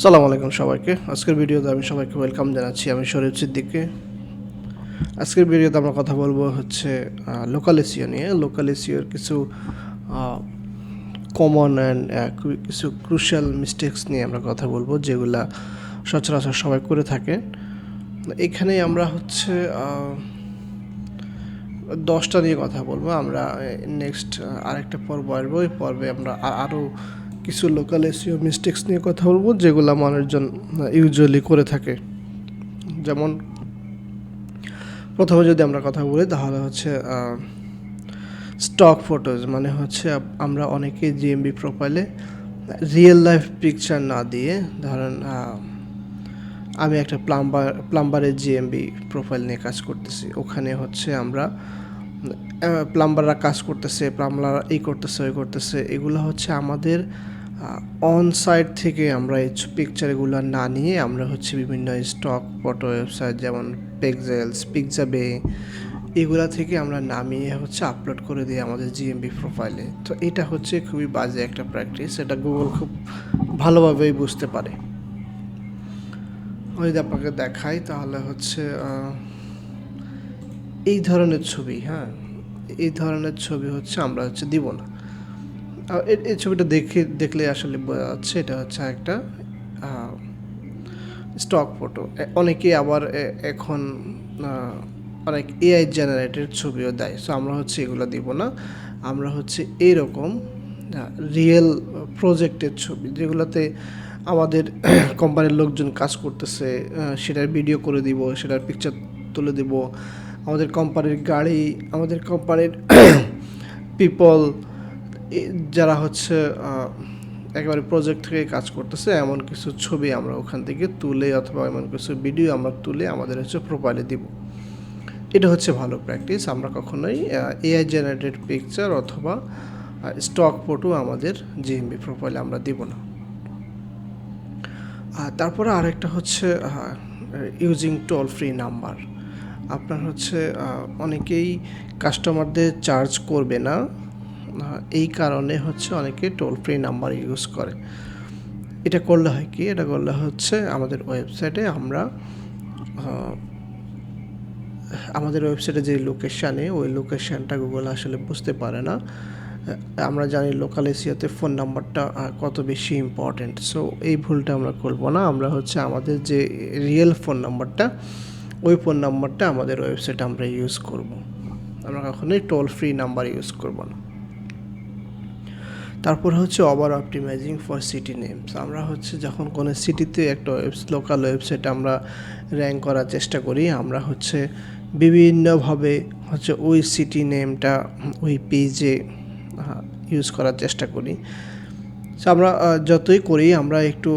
আসসালামু আলাইকুম সবাইকে। আজকের ভিডিওতে আমি সবাইকে ওয়েলকাম জানাচ্ছি। আমি শরীফ সিদ্দিকী। আজকের ভিডিওতে আমরা কথা বলবো হচ্ছে লোকাল এসইও নিয়ে। লোকাল এসইওর কিছু কমন অ্যান্ড কিছু ক্রুশিয়াল মিস্টেকস নিয়ে আমরা কথা বলবো, যেগুলা সচরাচর সবাই করে থাকে। এখানে আমরা হচ্ছে 10টা নিয়ে কথা বলবো। আমরা নেক্সট আরেকটা পর্ব আসবো, ওই পর্বে আমরা আরও কিছু লোকাল এসইও মিস্টেকস নিয়ে কথা বলবো, যেগুলো মানুষজন ইউজুয়ালি করে থাকে। যেমন প্রথমে যদি আমরা কথা বলি তাহলে হচ্ছে স্টক ফটোজ, মানে হচ্ছে আমরা অনেকে জিএমবি প্রোফাইলে রিয়েল লাইফ পিকচার না দিয়ে, ধরেন আমি একটা প্লাম্বারের জিএমবি প্রোফাইল নিয়ে কাজ করতেছি, ওখানে হচ্ছে আমরা প্লাম্বাররা কাজ করতেছে, প্লাম্বার এই করতেছে ওই করতেছে, এগুলো হচ্ছে আমাদের অন সাইট থেকে আমরা এই পিকচারগুলো না নিয়ে আমরা হচ্ছে বিভিন্ন স্টক ফটো ওয়েবসাইট যেমন পেক্সেলস, পিকজাবে, এগুলা থেকে আমরা নামিয়ে হচ্ছে আপলোড করে দিই আমাদের জিএমবি প্রোফাইলে। তো এটা হচ্ছে খুবই বাজে একটা প্র্যাকটিস, এটা গুগল খুব ভালোভাবেই বুঝতে পারে। আমি যদি আপনাকে দেখাই তাহলে হচ্ছে এই ধরনের ছবি, এই ধরনের ছবি হচ্ছে আমরা হচ্ছে দিব না। এই ছবিটা দেখলে আসলে বোঝা যাচ্ছে এটা হচ্ছে একটা স্টক ফটো। অনেকেই আবার এখন অনেক এআই জেনারেটেড ছবিও দেয়, সো আমরা হচ্ছে এগুলো দিব না। আমরা হচ্ছে এইরকম রিয়েল প্রজেক্টের ছবি, যেগুলোতে আমাদের কোম্পানির লোকজন কাজ করতেছে, সেটার ভিডিও করে দিব, সেটার পিকচার তুলে দিব। আমাদের কোম্পানির গাড়ি, আমাদের কোম্পানির পিপল, যারা হচ্ছে একেবারে প্রজেক্ট থেকে কাজ করতেছে, এমন কিছু ছবি আমরা ওখান থেকে তুলে অথবা এমন কিছু ভিডিও আমরা তুলে আমাদের হচ্ছে প্রোফাইলে দিব। এটা হচ্ছে ভালো প্র্যাকটিস। আমরা কখনোই এআই জেনারেটেড পিকচার অথবা স্টক ফটো আমাদের জিএমবি প্রোফাইলে আমরা দিব না। তারপরে আরেকটা হচ্ছে ইউজিং টোল ফ্রি নাম্বার। আপনার হচ্ছে অনেকেই কাস্টমারদের চার্জ করবে না, এই কারণে হচ্ছে অনেকে টোল ফ্রি নাম্বার ইউজ করে। এটা করলে হয় কি, এটা করলে হচ্ছে আমাদের ওয়েবসাইটে আমাদের ওয়েবসাইটে যে লোকেশানে, ওই লোকেশানটা গুগল আসলে বুঝতে পারে না। আমরা জানি লোকাল এসিওতে ফোন নাম্বারটা কত বেশি ইম্পর্টেন্ট, সো এই ভুলটা আমরা করব না। আমরা হচ্ছে আমাদের যে রিয়েল ফোন নাম্বারটা, ওই ফোন নাম্বারটা আমাদের ওয়েবসাইটে আমরা ইউজ করব। আমরা কখনোই টোল ফ্রি নাম্বার ইউজ করব না। তারপর হচ্ছে over optimising for city names. আমরা হচ্ছে যখন কোনো সিটিতে একটা লোকাল ওয়েবসাইট আমরা র্যাঙ্ক করার চেষ্টা করি, আমরা হচ্ছে বিভিন্নভাবে হচ্ছে ওই সিটি নেমটা ওই পেজে ইউজ করার চেষ্টা করি। সো আমরা যতই করি আমরা একটু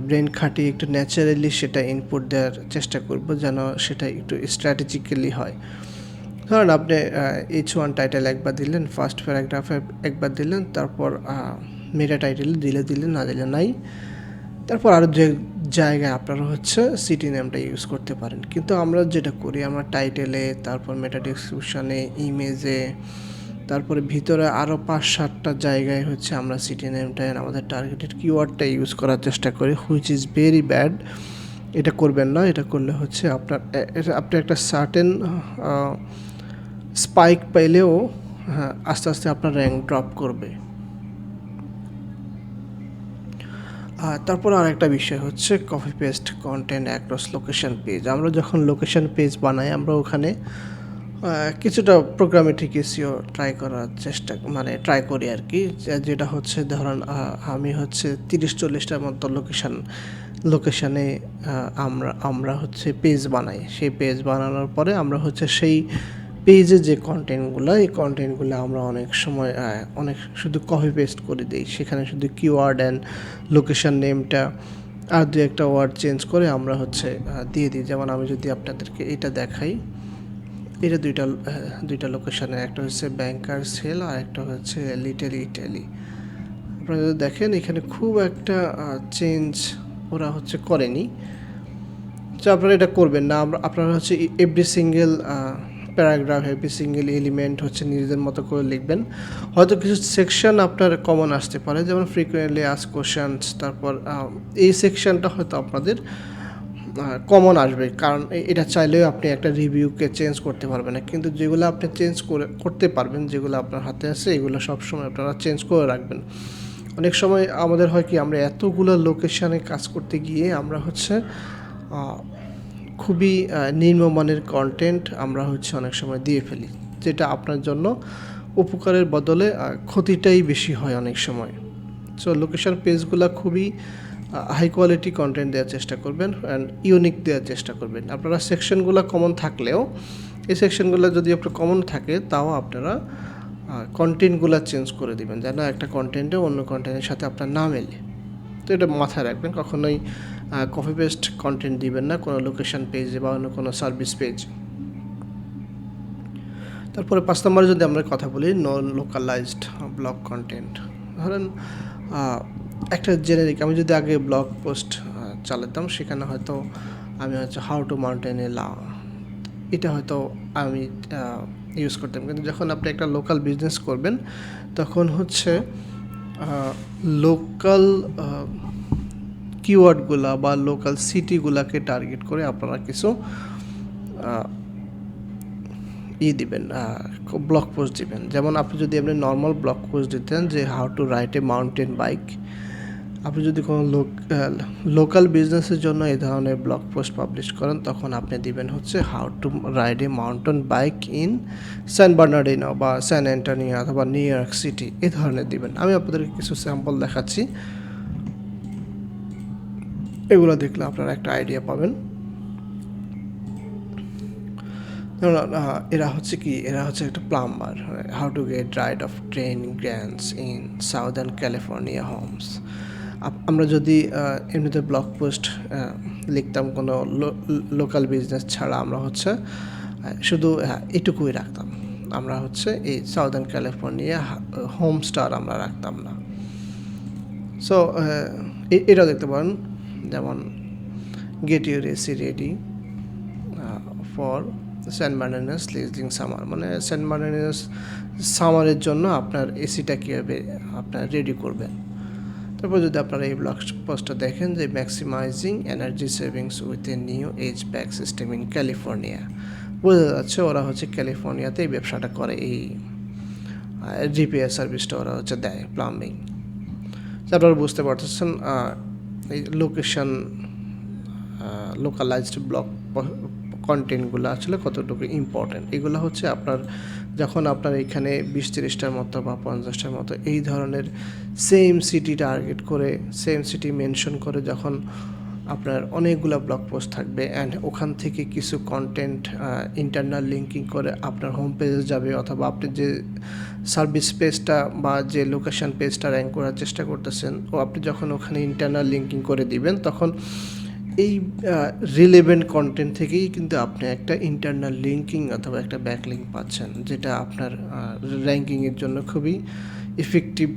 ব্রেন খাটিয়ে একটু ন্যাচারালি সেটা ইনপুট দেওয়ার চেষ্টা করব, যেন সেটা একটু স্ট্র্যাটেজিক্যালি হয়। ধরুন আপনি H1 টাইটেল একবার দিলেন, ফার্স্ট প্যারাগ্রাফে একবার দিলেন, তারপর মেটা টাইটেল দিলেন, না দিলে নাই। তারপর আরও যে জায়গায় আপনারা হচ্ছে সিটি নেমটা ইউজ করতে পারেন। কিন্তু আমরা যেটা করি, আমরা টাইটেলে, তারপর মেটা ডেসক্রিপশনে, ইমেজে, তারপরে ভিতরে আরও 5-7টা জায়গায় হচ্ছে আমরা সিটি নেমটা আমাদের টার্গেটেড কিওয়ার্ডটা ইউজ করার চেষ্টা করি, হুইচ ইজ ভেরি ব্যাড। এটা করবেন না। এটা করলে হচ্ছে আপনি একটা সার্টেন স্পাইক পাইলেও আস্তে আস্তে আপনার র্যাঙ্ক ড্রপ করবে। তারপর আরেকটা বিষয় হচ্ছে copy paste content across location page. আমরা যখন লোকেশন পেজ বানাই, আমরা ওখানে কিছুটা প্রোগ্রামেটিক এসইও ট্রাই করি আর কি। যেটা হচ্ছে ধরুন আমি হচ্ছে 30-40টার মতো লোকেশানে আমরা হচ্ছে পেজ বানাই। সেই পেজ বানানোর পরে আমরা হচ্ছে সেই পেজে যে কন্টেন্টগুলো, এই কন্টেন্টগুলো আমরা অনেক সময় শুধু কপি পেস্ট করে দিই। সেখানে শুধু কিওয়ার্ড অ্যান্ড লোকেশন নেমটা আর দু একটা ওয়ার্ড চেঞ্জ করে আমরা হচ্ছে দিয়ে দিই। যেমন আমি যদি আপনাদেরকে এটা দেখাই, এটা দুইটা লোকেশানে, একটা হচ্ছে ব্যাংকার্স হিল আর একটা হচ্ছে লিটল ইটালি। আপনারা যদি দেখেন এখানে খুব একটা চেঞ্জ ওরা হচ্ছে করেনি। তো আপনারা এটা করবেন না। আপনারা হচ্ছে every single paragraph every single element হচ্ছে নিজেদের মতো করে লিখবেন। হয়তো কিছু সেকশন আপনার কমন আসতে পারে, যেমন ফ্রিকুয়েন্টলি আস্কড কোশ্চেনস, তারপর এই সেকশনটা হয়তো আপনাদের কমন আসবে, কারণ এটা চাইলেও আপনি একটা রিভিউকে চেঞ্জ করতে পারবেন না, কিন্তু যেগুলো আপনি চেঞ্জ করতে পারবেন, যেগুলো আপনার হাতে আছে, এগুলো সবসময় আপনারা চেঞ্জ করে রাখবেন। অনেক সময় আমাদের হয় কি, আমরা এতগুলো লোকেশানে কাজ করতে গিয়ে আমরা হচ্ছে খুবই নিম্নমানের কন্টেন্ট আমরা হচ্ছে অনেক সময় দিয়ে ফেলি, যেটা আপনার জন্য উপকারের বদলে ক্ষতিটাই বেশি হয় অনেক সময়। সো লোকেশন পেজগুলো খুবই হাই কোয়ালিটি কন্টেন্ট দেওয়ার চেষ্টা করবেন অ্যান্ড ইউনিক দেওয়ার চেষ্টা করবেন। আপনারা সেকশনগুলো কমন থাকলেও, এই সেকশনগুলো যদি আপনার কমন থাকে, তাও আপনারা কন্টেন্টগুলো চেঞ্জ করে দিবেন, যেন একটা কন্টেন্টে অন্য কন্টেন্টের সাথে আপনার না মেলে। তো এটা মাথায় রাখবেন, কখনোই কপি পেস্ট কন্টেন্ট দিবেন না কোনো লোকেশন পেজে বা অন্য কোনো সার্ভিস পেজ। তারপরে 5 নম্বরে যদি আমরা কথা বলি, নন লোকালাইজড ব্লগ কন্টেন্ট। ধরেন একটা জেনেরিক, আমি যদি আগে ব্লগ পোস্ট চালাতাম, সেখানে হয়তো আমি হচ্ছে হাউ টু মাউন্টেন এ লা, এটা হয়তো আমি ইউজ করতাম। কিন্তু যখন আপনি একটা লোকাল বিজনেস করবেন, তখন হচ্ছে লোকাল কিওয়ার্ডগুলা বা লোকাল সিটিগুলাকে টার্গেট করে আপনারা কিছু দিবেন, ব্লগ পোস্ট দিবেন। যেমন আপনি যদি নর্মাল ব্লগ পোস্ট দিতেন যে how to ride a mountain bike, আপনি যদি কোনো লোকাল বিজনেসের জন্য এই ধরনের ব্লগ পোস্ট পাবলিশ করেন, তখন আপনি দিবেন হচ্ছে how to ride a mountain bike in San Bernardino বা স্যান অ্যান্টোনিও অথবা নিউ ইয়র্ক সিটি, এই ধরনের দিবেন। আমি আপনাদেরকে কিছু স্যাম্পল দেখাচ্ছি, এগুলো দেখলে আপনারা একটা আইডিয়া পাবেন। এরা হচ্ছে কি, এরা হচ্ছে একটা plumber, how to get rid of train grands in southern California homes. আমরা যদি এমনিতে ব্লগ পোস্ট লিখতাম কোনো লোকাল বিজনেস ছাড়া, আমরা হচ্ছে শুধু এটুকুই রাখতাম, আমরা হচ্ছে এই সাউদার্ন ক্যালিফোর্নিয়া হোমস্টার আমরা রাখতাম না। সো এটাও দেখতে পারেন, যেমন get your AC ready for San Bernardino sizzling summer, মানে স্যান বার্নার্ডিনো সামারের জন্য আপনার এসিটা কীভাবে আপনার রেডি করবেন। তারপর যদি আপনারা এই ব্লগ পোস্টটা দেখেন যে maximising energy savings with a new H back system in California, বোঝা যাচ্ছে ওরা হচ্ছে ক্যালিফোর্নিয়াতে এই ব্যবসাটা করে, এই রিপেয়ার সার্ভিসটা ওরা হচ্ছে দেয়, প্লাম্বিং। আপনারা বুঝতে পারতেছেন এই লোকেশন লোকালাইজড ব্লগ কন্টেন্টগুলো আসলে কতটুকু ইম্পর্ট্যান্ট। এগুলো হচ্ছে আপনার যখন আপনার এখানে 20-30টার মতো বা 50টার মতো এই ধরনের সেম সিটি টার্গেট করে, সেম সিটি মেনশন করে, যখন আপনার অনেকগুলো ব্লগ পোস্ট থাকবে অ্যান্ড ওখান থেকে কিছু কন্টেন্ট ইন্টারনাল লিঙ্কিং করে আপনার হোম পেজে যাবে, অথবা আপনি যে সার্ভিস পেজটা বা যে লোকেশন পেজটা র্যাঙ্ক করার চেষ্টা করতেছেন, আপনি যখন ওখানে ইন্টারনাল লিঙ্কিং করে দিবেন, তখন এই রিলেভেন্ট কন্টেন্ট থেকেই কিন্তু আপনি একটা ইন্টারনাল লিঙ্কিং অথবা একটা ব্যাকলিঙ্ক পাচ্ছেন, যেটা আপনার র্যাঙ্কিংয়ের জন্য খুবই ইফেক্টিভ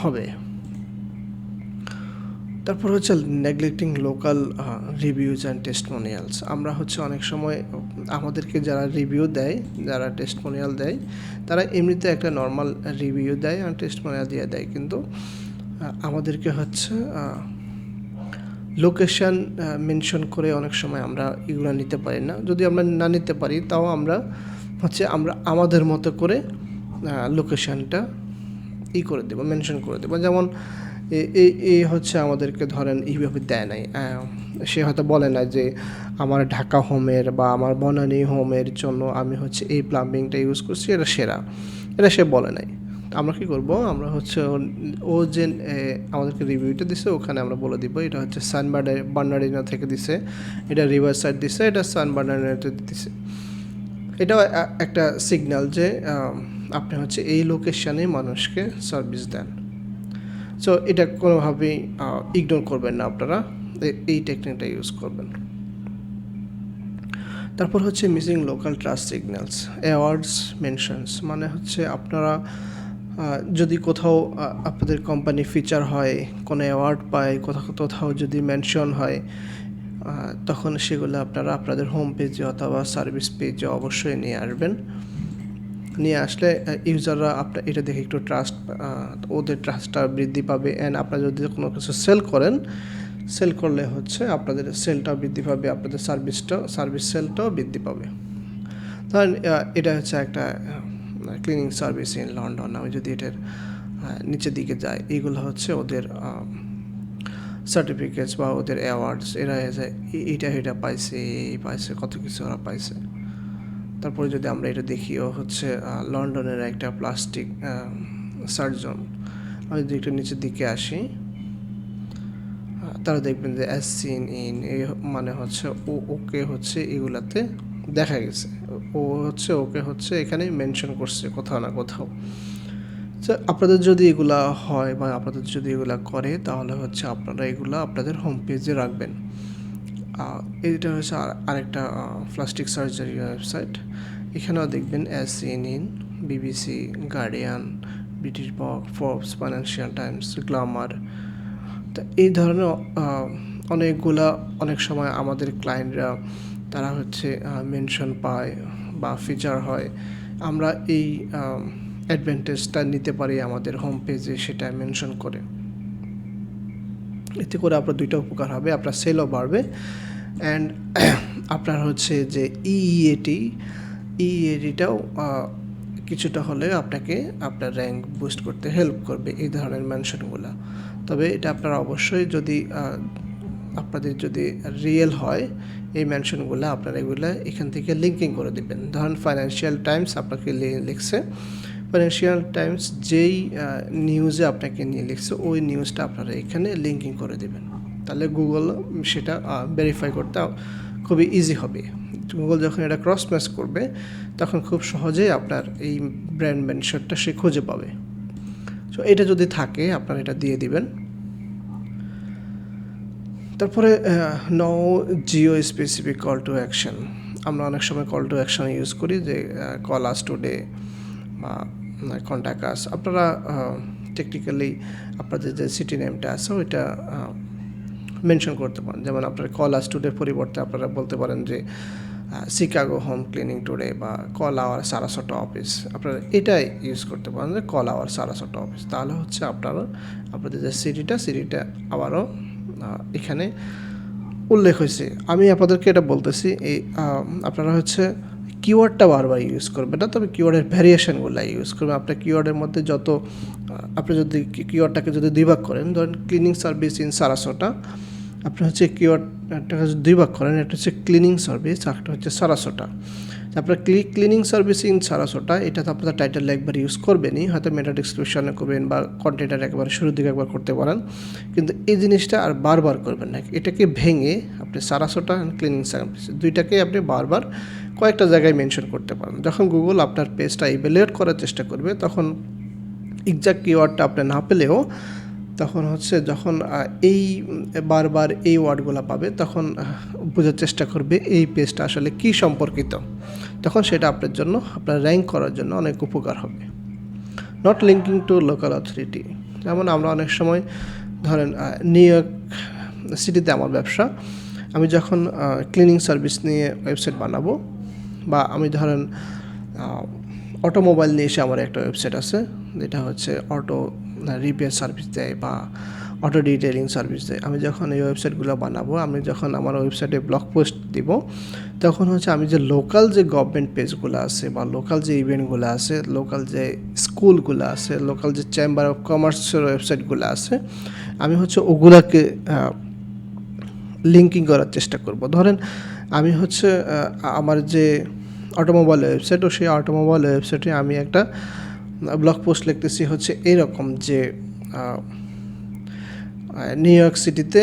হবে। তারপর হচ্ছে নেগলেক্টিং লোকাল রিভিউজ অ্যান্ড টেস্টমোনিয়ালস। আমরা হচ্ছে অনেক সময় আমাদেরকে যারা রিভিউ দেয়, যারা টেস্টমোনিয়াল দেয়, তারা এমনিতে একটা নর্মাল রিভিউ দেয় আর টেস্টমোনিয়াল দিয়ে দেয়, কিন্তু আমাদেরকে হচ্ছে লোকেশান মেনশন করে অনেক সময় আমরা এগুলো নিতে পারি না। যদি আমরা না নিতে পারি, তাও আমরা হচ্ছে আমাদের মতো করে লোকেশানটা করে দেবো, মেনশন করে দেবো। যেমন এই হচ্ছে আমাদেরকে ধরেন এইভাবে দেয় নাই, সে হয়তো বলে না যে আমার ঢাকা হোমের বা আমার বনানী হোমের জন্য আমি হচ্ছে এই প্লাম্বিংটা ইউজ করছি, এটা সেরা, এটা সে বলে নাই। আমরা কী করবো, আমরা হচ্ছে ও যে আমাদেরকে রিভিউটা দিছে, ওখানে আমরা বলে দিব এটা হচ্ছে সান বার্নার্ডিনো থেকে দিছে, এটা রিভার সাইড দিছে, এটা সান বার্নার্ডিনোতে দিছে। এটাও একটা সিগন্যাল যে আপনি হচ্ছে এই লোকেশানে মানুষকে সার্ভিস দেন। সো এটা কোনোভাবেই ইগনোর করবেন না, আপনারা এই টেকনিকটা ইউজ করবেন। তারপর হচ্ছে missing local trust signals, awards mentions, মানে হচ্ছে আপনারা যদি কোথাও আপনাদের কোম্পানি ফিচার হয়, কোনো অ্যাওয়ার্ড পায়, কোথাও যদি মেনশন হয়, তখন সেগুলো আপনারা আপনাদের হোম পেজে অথবা সার্ভিস পেজে অবশ্যই নিয়ে আসবেন। নিয়ে আসলে ইউজাররা আপনার এটা দেখে একটু ওদের ট্রাস্টটা বৃদ্ধি পাবে। অ্যান্ড আপনারা যদি কোনো কিছু সেল করলে হচ্ছে আপনাদের সেলটাও বৃদ্ধি পাবে, আপনাদের সার্ভিস সেলটাও বৃদ্ধি পাবে। ধরেন এটা হচ্ছে একটা ক্লিনিং সার্ভিস ইন লন্ডন। আমি যদি এটার নিচের দিকে যাই, এইগুলো হচ্ছে ওদের সার্টিফিকেটস বা ওদের অ্যাওয়ার্ডস। এরা এটা পাইছে, কত কিছু ওরা পাইছে। তারপরে যদি আমরা এটা দেখি, ও হচ্ছে লন্ডনের একটা প্লাস্টিক সার্জন। আমি যদি একটু নিচের দিকে আসি, তারা দেখবেন যে অ্যাজ সিন ইন, মানে হচ্ছে ওকে হচ্ছে এগুলাতে দেখা গেছে, ওকে হচ্ছে এখানে মেনশন করছে কোথাও না কোথাও। আপনাদের যদি এগুলা হয় বা আপনাদের যদি এগুলা করে, তাহলে হচ্ছে আপনারা এগুলা আপনাদের হোম পেজে রাখবেন। এটা হচ্ছে আরেকটা প্লাস্টিক সার্জারি ওয়েবসাইট। এখানেও দেখবেন as seen in, BBC, guardian, British Forbes, financial Times, Glamour. তো এই ধরনের অনেক সময় আমাদের ক্লায়েন্টরা তারা হচ্ছে মেনশন পায় বা ফিচার হয়। আমরা এই অ্যাডভান্টেজটা নিতে পারি আমাদের হোম পেজে সেটা মেনশন করে। এতে করে আপনার দুইটা উপকার হবে, আপনার সেলও বাড়বে অ্যান্ড আপনার হচ্ছে যে ইএটিটাও কিছুটা হলে আপনাকে আপনার র্যাঙ্ক বুস্ট করতে হেল্প করবে এই ধরনের মেনশনগুলো। তবে এটা আপনারা অবশ্যই যদি আপনাদের যদি রিয়েল হয় এই মেনশনগুলো, আপনারা এগুলো এখান থেকে লিঙ্কিং করে দেবেন। ধরেন ফাইন্যান্সিয়াল টাইমস আপনাকে লিখছে, ফাইন্যান্সিয়াল টাইমস যেই নিউজে আপনাকে নিয়ে লিখছে ওই নিউজটা আপনারা এখানে লিঙ্কিং করে দেবেন। তাহলে গুগল সেটা ভেরিফাই করতে খুবই ইজি হবে। গুগল যখন এটা ক্রস ম্যাচ করবে তখন খুব সহজেই আপনার এই ব্র্যান্ড মেনশনটা সে খুঁজে পাবে। সো এটা যদি থাকে আপনারা এটা দিয়ে দিবেন। তারপরে no geo specific call to action. আমরা অনেক সময় কল টু অ্যাকশন ইউজ করি, যে কল আস টুডে বা কন্ট্যাক্ট আস। আপনারা টেকনিক্যালি আপনাদের যে সিটি নেমটা আছে ওইটা মেনশন করতে পারেন। যেমন আপনার কল আস টুডের পরিবর্তে আপনারা বলতে পারেন যে শিকাগো হোম ক্লিনিং টুডে বা কল আওয়ার সারাসোটা অফিস। আপনারা এটাই ইউজ করতে পারেন যে কল আওয়ার সারাসোটা অফিস। তাহলে হচ্ছে আপনাদের যে সিটিটা আবারও এখানে উল্লেখ হয়েছে। আমি আপনাদেরকে এটা বলতেছি, এই আপনারা হচ্ছে কিওয়ার্ডটা বারবার ইউজ করবেন না, তবে কিওয়ার্ডের ভ্যারিয়েশনগুলো ইউজ করবেন। আপনার কিওয়ার্ডের মধ্যে আপনি যদি কিওয়ার্ডটাকে যদি দুই ভাগ করেন, ধরেন ক্লিনিং সার্ভিস ইন সারাসোটা, আপনি হচ্ছে কিওয়ার্ডটাকে যদি দুই ভাগ করেন, একটা হচ্ছে ক্লিনিং সার্ভিস, একটা হচ্ছে সারাসোটা। আপনার ক্লিনিং সার্ভিস ইন সারাসোটা এটা তো আপনার টাইটেল একবার ইউজ করবেনই, হয়তো মেটা ডিসক্রিপশনে করবেন বা কন্টেন্টের একবার শুরুর দিকে একবার করতে পারেন, কিন্তু এই জিনিসটা আর বারবার করবেন না। এটাকে ভেঙে আপনি সারাসোটা অ্যান্ড ক্লিনিং সার্ভিস দুইটাকে আপনি বারবার কয়েকটা জায়গায় মেনশন করতে পারেন। যখন গুগল আপনার পেজটা ইভ্যালুয়েট করার চেষ্টা করবে, তখন এক্সাক্ট কিওয়ার্ডটা আপনি না পেলেও তখন হচ্ছে যখন এই বারবার এই ওয়ার্ডগুলো পাবে, তখন বোঝার চেষ্টা করবে এই পেজটা আসলে কী সম্পর্কিত। তখন সেটা আপনার জন্য, আপনার র্যাঙ্ক করার জন্য অনেক উপকার হবে। Not linking to local authority. যেমন আমরা অনেক সময় ধরেন নিউ ইয়র্ক সিটিতে আমার ব্যবসা, আমি যখন ক্লিনিং সার্ভিস নিয়ে ওয়েবসাইট বানাবো, বা আমি ধরেন অটোমোবাইল নিয়ে এসে আমার একটা ওয়েবসাইট আছে যেটা হচ্ছে অটো রিপেয়ার সার্ভিস দেয় বা অটো ডিটেইলিং সার্ভিস দেয়। আমি যখন এই ওয়েবসাইটগুলো বানাবো, আমি যখন আমার ওয়েবসাইটে ব্লগ পোস্ট দিব, তখন হচ্ছে আমি যে লোকাল যে গভর্নমেন্ট পেজগুলো আছে বা লোকাল যে ইভেন্টগুলো আছে, লোকাল যে স্কুলগুলো আছে, লোকাল যে চেম্বার অফ কমার্সের ওয়েবসাইটগুলো আছে, আমি হচ্ছে ওগুলাকে লিঙ্কিং করার চেষ্টা করব। ধরেন আমি হচ্ছে আমার যে অটোমোবাইল ওয়েবসাইট, ও সেই অটোমোবাইল ওয়েবসাইটে আমি একটা ব্লগ পোস্ট লিখতেছি হচ্ছে এরকম যে নিউ ইয়র্ক সিটিতে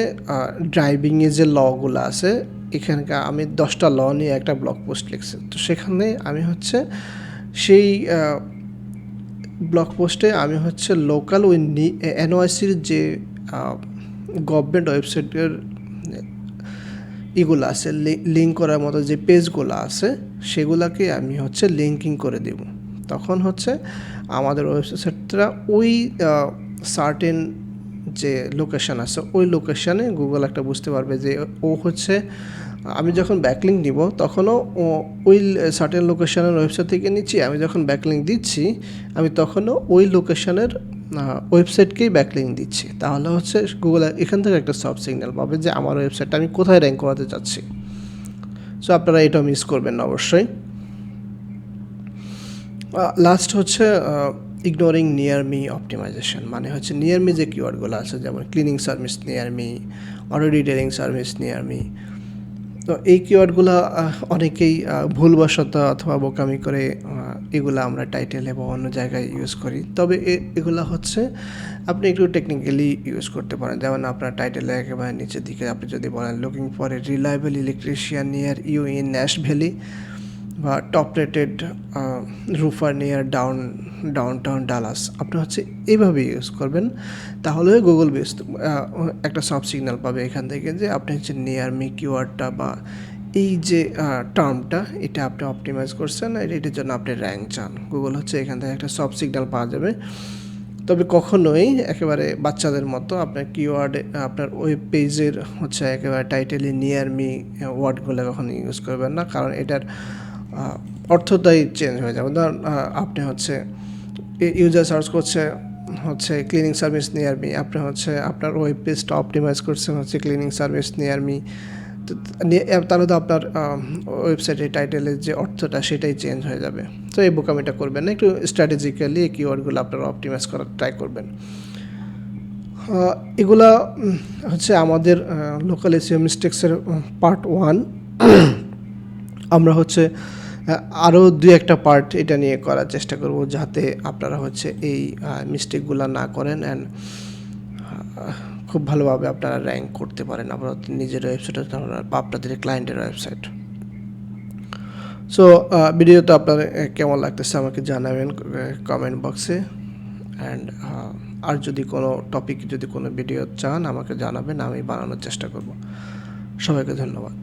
ড্রাইভিংয়ে যে লগুলো আছে, এখানকার আমি 10টা ল নিয়ে একটা ব্লগ পোস্ট লিখছি। তো সেখানে আমি হচ্ছে সেই ব্লগ পোস্টে আমি হচ্ছে লোকাল ওই এনওআইসির যে গভর্নমেন্ট ওয়েবসাইটের এগুলো আছে, লিঙ্ক করার মতো যে পেজগুলো আছে, সেগুলোকে আমি হচ্ছে লিঙ্কিং করে দেব। তখন হচ্ছে আমাদের ওয়েবসাইটটা ওই সার্টেন যে লোকেশন আছে ওই লোকেশানে গুগল একটা বুঝতে পারবে যে ও হচ্ছে, আমি যখন ব্যাকলিঙ্ক দিব তখনও ওই সার্টেন লোকেশনের ওয়েবসাইট থেকে নিচ্ছি, আমি যখন ব্যাকলিঙ্ক দিচ্ছি আমি তখনও ওই লোকেশনের ওয়েবসাইটকেই ব্যাকলিঙ্ক দিচ্ছি। তাহলে হচ্ছে গুগল এখান থেকে একটা সব সিগন্যাল পাবে যে আমার ওয়েবসাইটটা আমি কোথায় র্যাঙ্ক করাতে চাচ্ছি। সো আপনারা এটা মিস করবেন না অবশ্যই। লাস্ট হচ্ছে ইগনোরিং নিয়ার মি অপটিমাইজেশন, মানে হচ্ছে নিয়ার মি যে কিওয়ার্ডগুলো আছে যেমন cleaning service near me, auto detailing service near me, তো এই কিওয়ার্ডগুলো অনেকেই ভুলবশত অথবা বোকামি করে এগুলো আমরা টাইটেলে বা অন্য জায়গায় ইউজ করি। তবে এগুলো হচ্ছে আপনি একটু টেকনিক্যালি ইউজ করতে পারেন। যেমন আপনার টাইটেলে একেবারে নিচের দিকে আপনি যদি বলেন looking for a reliable electrician near you in Nash Valley, বা top rated roofer near downtown Dallas, আপনি হচ্ছে এইভাবে ইউজ করবেন। তাহলে গুগল বেস একটা সব সিগন্যাল পাবে এখান থেকে যে আপনি হচ্ছে নিয়ার মি কিওয়ার্ডটা বা এই যে টার্মটা এটা আপনি অপটিমাইজ করছেন, এটার জন্য আপনি র্যাঙ্ক চান। গুগল হচ্ছে এখান থেকে একটা সব সিগন্যাল পাওয়া যাবে। তবে কখনোই একেবারে বাচ্চাদের মতো আপনার কিওয়ার্ডে আপনার ওয়েব পেজের হচ্ছে একেবারে টাইটেলে নিয়ার মি ওয়ার্ডগুলো কখনো ইউজ করবেন না, কারণ এটার অর্থটাই চেঞ্জ হয়ে যাবে। ধরুন আপনি হচ্ছে ইউজার সার্চ করছে হচ্ছে ক্লিনিং সার্ভিস নিয়ার মি, আপনি হচ্ছে আপনার ওয়েব পেজটা অপটিমাইজ করছেন হচ্ছে ক্লিনিং সার্ভিস নিয়ার মি, তাহলে তো আপনার ওয়েবসাইটের টাইটেলের যে অর্থটা সেটাই চেঞ্জ হয়ে যাবে। তো এই বোকামিটা করবেন না, একটু স্ট্র্যাটেজিক্যালি এই কিওয়ার্ডগুলো আপনারা অপটিমাইজ করার ট্রাই করবেন। এগুলা হচ্ছে আমাদের লোকাল এসইও মিস্টেক্সের পার্ট 1। আমরা হচ্ছে আরও 2-1টা পার্ট এটা নিয়ে করার চেষ্টা করব যাতে আপনারা হচ্ছে এই মিস্টেকগুলো না করেন অ্যান্ড খুব ভালোভাবে আপনারা র্যাঙ্ক করতে পারেন আপনার নিজের ওয়েবসাইটে বা আপনাদের ক্লায়েন্টের ওয়েবসাইট। সো ভিডিওটা আপনার কেমন লাগতেছে আমাকে জানাবেন কমেন্ট বক্সে, অ্যান্ড আর যদি কোনো টপিক যদি কোনো ভিডিও চান আমাকে জানাবেন, আমি বানানোর চেষ্টা করব। সবাইকে ধন্যবাদ।